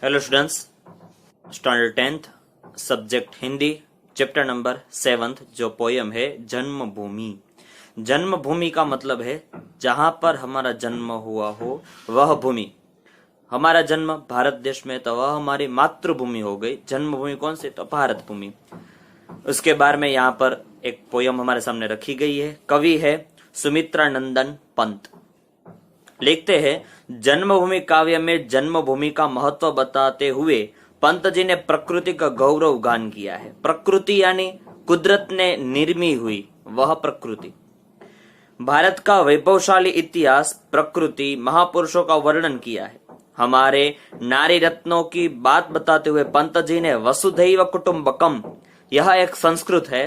Hello students, standard 10th subject Hindi, chapter number 7th, जो poem है जन्मभूमि। जन्मभूमि का मतलब है जहां पर हमारा जन्म हुआ हो वह भूमि। हमारा जन्म भारत देश में तो वह हमारी मातृभूमि हो गई। जन्मभूमि कौन सी? तो भारत भूमि। उसके बारे में यहाँ पर एक पोयम हमारे सामने रखी गई है। कवि है सुमित्रा नंदन पंत। लिखते हैं, जन्मभूमि काव्य में जन्मभूमि का महत्व बताते हुए पंत जी ने प्रकृति का गौरव गान किया है। प्रकृति यानी कुदरत ने निर्मी हुई वह प्रकृति। भारत का वैभवशाली इतिहास, प्रकृति, महापुरुषों का वर्णन किया है। हमारे नारी रत्नों की बात बताते हुए पंत जी ने वसुधैव कुटुंबकम, यह एक संस्कृत है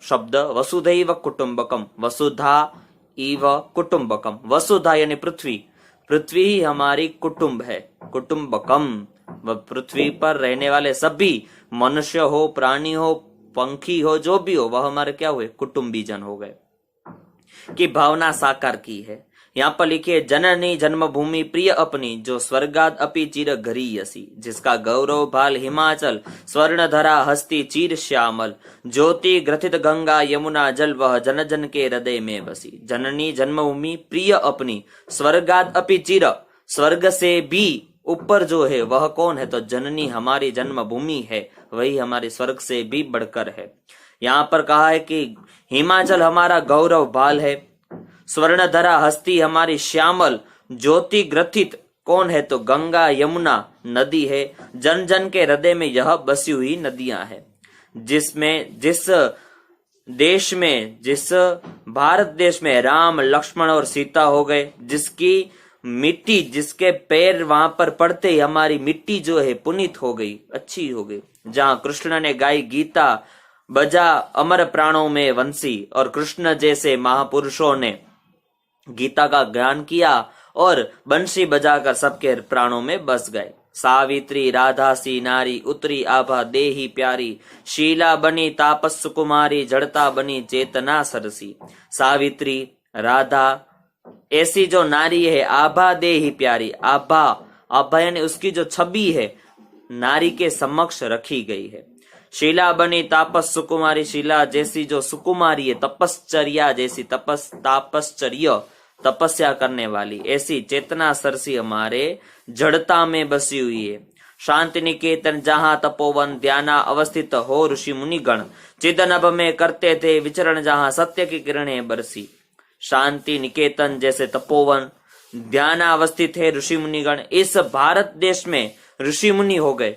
शब्द, वसुधैव कुटुंबकम, वसुधा इव कुटुंबकम। वसुधा यानी पृथ्वी, पृथ्वी ही हमारी कुटुंब है। कुटुंबकम, वह पृथ्वी पर रहने वाले सभी मनुष्य हो, प्राणी हो, पंखी हो, जो भी हो, वह हमारे क्या हुए? कुटुंबी जन हो गए की भावना साकार की है। यहाँ पर लिखिए, जननी जन्मभूमि प्रिय अपनी, जो स्वर्गाद अपि चिर घरीयसी, जिसका गौरव भाल हिमाचल, स्वर्ण धरा हस्ती चीर श्यामल, ज्योति ग्रथित गंगा यमुना जल, वह जन जन के हृदय में बसी। जननी जन्मभूमि प्रिय अपनी, स्वर्गाद अपि चिर, स्वर्ग से भी ऊपर जो है वह कौन है? तो जननी हमारी जन्मभूमि है, वही हमारे स्वर्ग से भी बढ़कर है। यहाँ पर कहा है कि हिमाचल हमारा गौरव भाल है, स्वर्णधरा हस्ती हमारी श्यामल, ज्योति ग्रथित कौन है? तो गंगा यमुना नदी है, जन जन के हृदय में यह बसी हुई नदियां हैं। जिसमें जिस देश में, जिस भारत देश में राम लक्ष्मण और सीता हो गए, जिसकी मिट्टी, जिसके पैर वहां पर पड़ते ही हमारी मिट्टी जो है पुनीत हो गई, अच्छी हो गई। जहां कृष्ण ने गाई गीता, बजा अमर प्राणों में वंशी, और कृष्ण जैसे महापुरुषों ने गीता का ज्ञान किया और बंशी बजाकर सबके प्राणों में बस गए। सावित्री राधा सी नारी, उतरी आभा देही प्यारी, शीला बनी तापस कुमारी, जड़ता बनी चेतना सरसी। सावित्री, राधा ऐसी जो नारी है, आभा देही प्यारी, आभा, आभा यानी उसकी जो छवि है नारी के समक्ष रखी गई है। शीला बनी तापस सुकुमारी, शीला जैसी जो सुकुमारी है, तपश्चर्या जैसी, तापश्चर्य तपस्या करने वाली, ऐसी चेतना सरसी हमारे जड़ता में बसी हुई है। शांति निकेतन जहां तपोवन, ध्याना अवस्थित हो ऋषि मुनिगण, चिदनभ में करते थे विचरण, जहां सत्य की किरणें बरसी। शांति निकेतन जैसे तपोवन, ध्याना अवस्थित है ऋषि मुनिगण। इस भारत देश में ऋषि मुनि हो गए,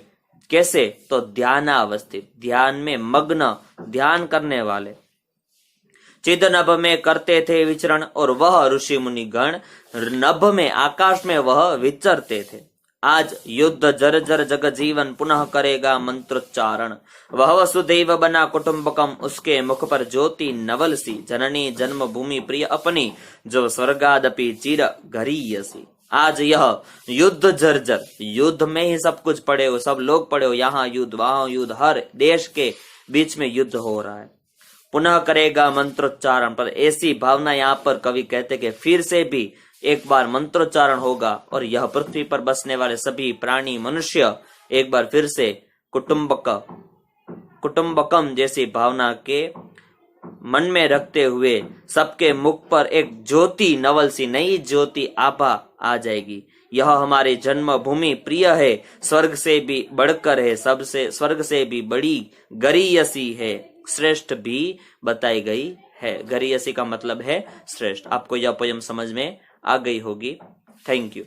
कैसे? तो ध्यान अवस्थित, ध्यान में मग्न, ध्यान करने वाले। चिद नभ में करते थे विचरण, और वह ऋषि मुनि गण नभ में, आकाश में वह विचरते थे। आज युद्ध जर्जर जग जीवन, पुनः करेगा मंत्रोच्चारण, वह वसुधैव बना कुटुंबकम, उसके मुख पर ज्योति नवल सी। जननी जन्मभूमि प्रिय अपनी, जो स्वर्गादपि चिर घरीयसी। आज यह युद्ध जर्जर, युद्ध में ही सब कुछ पड़े हो, सब लोग पड़े हो, यहाँ युद्ध वहां युद्ध, हर देश के बीच में युद्ध हो रहा है। पुनः करेगा मंत्रोच्चारण, पर ऐसी भावना यहाँ पर कवि कहते कि फिर से भी एक बार मंत्रोच्चारण होगा, और यह पृथ्वी पर बसने वाले सभी प्राणी मनुष्य एक बार फिर से कुटुंबकम जैसी भावना के मन में रखते हुए सबके मुख पर एक ज्योति नवल सी, नई ज्योति आभा आ जाएगी। यह हमारी जन्मभूमि प्रिय है, स्वर्ग से भी बढ़कर है, सबसे स्वर्ग से भी बड़ी गरीयसी है, श्रेष्ठ भी बताई गई है। गरीयसी का मतलब है श्रेष्ठ। आपको यह पोयम समझ में आ गई होगी। Thank you.